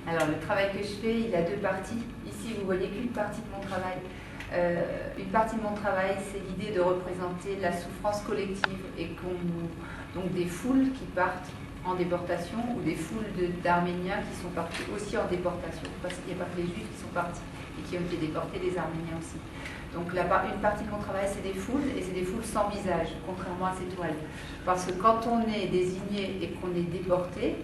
Alors, le travail que je fais, il a deux parties. Ici, vous voyez qu'une partie de mon travail. Une partie de mon travail, c'est l'idée de représenter la souffrance collective et donc des foules qui partent en déportation ou des foules d'Arméniens qui sont partis aussi en déportation. Parce qu'il n'y a pas que les Juifs qui sont partis et qui ont été déportés, les Arméniens aussi. Donc une partie de mon travail, c'est des foules, et c'est des foules sans visage, contrairement à ces toiles. Parce que quand on est désigné et qu'on est déporté,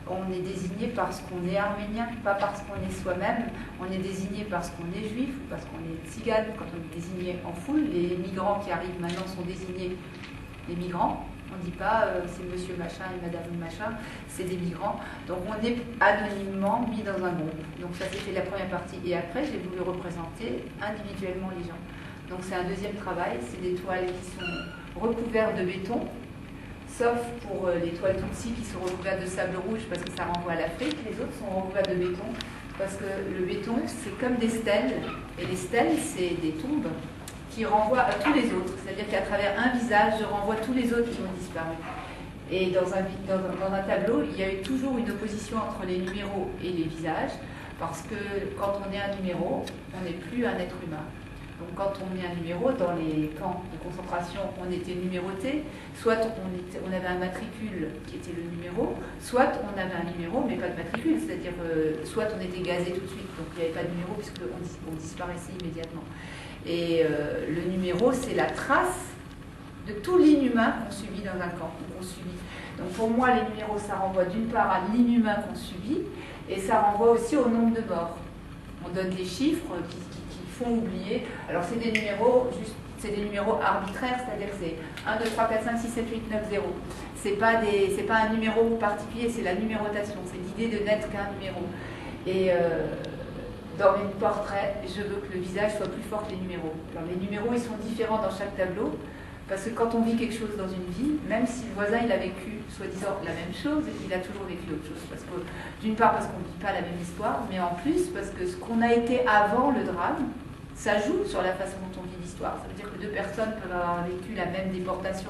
on est désigné parce qu'on est arménien, pas parce qu'on est soi-même. On est désigné parce qu'on est juif ou parce qu'on est tzigane. Quand on est désigné en foule, les migrants qui arrivent maintenant sont désignés les migrants. On ne dit pas c'est monsieur machin et madame machin, c'est des migrants. Donc on est anonymement mis dans un groupe. Donc ça c'était la première partie. Et après j'ai voulu représenter individuellement les gens. Donc c'est un deuxième travail, c'est des toiles qui sont recouvertes de béton, sauf pour les toiles Tutsi qui sont recouvertes de sable rouge parce que ça renvoie à l'Afrique. Les autres sont recouvertes de béton parce que le béton c'est comme des stèles. Et les stèles c'est des tombes qui renvoient à tous les autres. C'est-à-dire qu'à travers un visage, je renvoie tous les autres qui ont disparu. Et dans un tableau, il y a eu toujours une opposition entre les numéros et les visages, parce que quand on est un numéro, on n'est plus un être humain. Donc quand on est un numéro, dans les camps de concentration, on était numéroté, soit on avait un matricule qui était le numéro, soit on avait un numéro mais pas de matricule, c'est-à-dire soit on était gazé tout de suite, donc il n'y avait pas de numéro puisqu'on disparaissait immédiatement. Et le numéro, c'est la trace de tout l'inhumain qu'on subit dans un camp, qu'on subit. Donc pour moi, les numéros, ça renvoie d'une part à l'inhumain qu'on subit, et ça renvoie aussi au nombre de morts. On donne des chiffres qui font oublier. Alors c'est des numéros, c'est des numéros arbitraires, c'est-à-dire que c'est 1, 2, 3, 4, 5, 6, 7, 8, 9, 0. C'est pas un numéro particulier, c'est la numérotation, c'est l'idée de n'être qu'un numéro. Et dans mes portraits, je veux que le visage soit plus fort que les numéros. Alors les numéros, ils sont différents dans chaque tableau, parce que quand on vit quelque chose dans une vie, même si le voisin il a vécu soi-disant la même chose, il a toujours vécu autre chose. Parce que, d'une part parce qu'on ne vit pas la même histoire, mais en plus parce que ce qu'on a été avant le drame, ça joue sur la façon dont on vit l'histoire. Ça veut dire que deux personnes peuvent avoir vécu la même déportation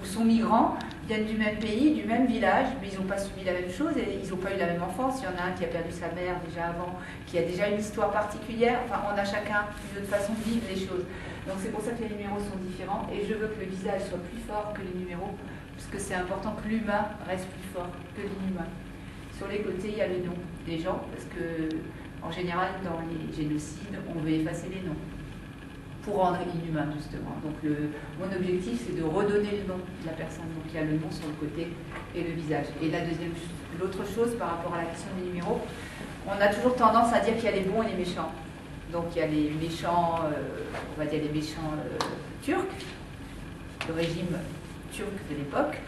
ou sont migrants, viennent du même pays, du même village, mais ils n'ont pas subi la même chose et ils n'ont pas eu la même enfance. Il y en a un qui a perdu sa mère déjà avant, qui a déjà une histoire particulière. Enfin, on a chacun une autre façon de vivre les choses. Donc c'est pour ça que les numéros sont différents et je veux que le visage soit plus fort que les numéros, parce que c'est important que l'humain reste plus fort que l'inhumain. Sur les côtés, il y a les noms des gens, parce que en général, dans les génocides, on veut effacer les noms pour rendre inhumain, justement. Donc mon objectif, c'est de redonner le nom de la personne. Donc il y a le nom sur le côté et le visage. Et l'autre chose par rapport à la question des numéros, on a toujours tendance à dire qu'il y a les bons et les méchants. Donc il y a les méchants, on va dire les méchants turcs, le régime turc de l'époque,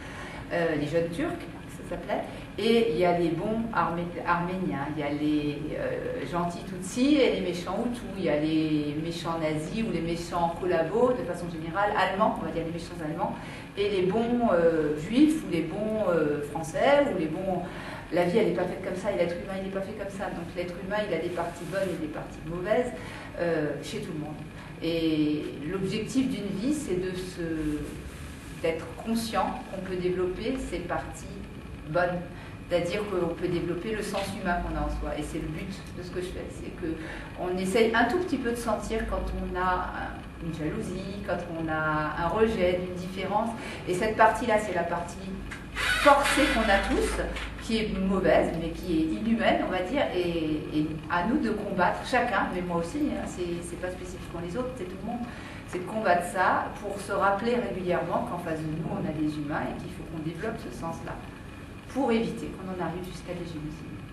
les jeunes turcs, ça s'appelait. Et il y a les bons arméniens, il y a les gentils Tutsis et les méchants Hutus, il y a les méchants nazis ou les méchants collabos, de façon générale, allemands, on va dire les méchants allemands, et les bons juifs ou les bons français ou les bons... La vie, elle n'est pas faite comme ça, et l'être humain, il n'est pas fait comme ça. Donc l'être humain, il a des parties bonnes et des parties mauvaises chez tout le monde. Et l'objectif d'une vie, c'est d'être conscient qu'on peut développer ces parties bonnes. C'est-à-dire qu'on peut développer le sens humain qu'on a en soi. Et c'est le but de ce que je fais. C'est qu'on essaye un tout petit peu de sentir quand on a une jalousie, quand on a un rejet d'une différence. Et cette partie-là, c'est la partie forcée qu'on a tous, qui est mauvaise, mais qui est inhumaine, on va dire, et à nous de combattre, chacun, mais moi aussi, hein, c'est pas spécifiquement les autres, c'est tout le monde, c'est de combattre ça pour se rappeler régulièrement qu'en face de nous, on a des humains et qu'il faut qu'on développe ce sens-là, pour éviter qu'on en arrive jusqu'à des génocides.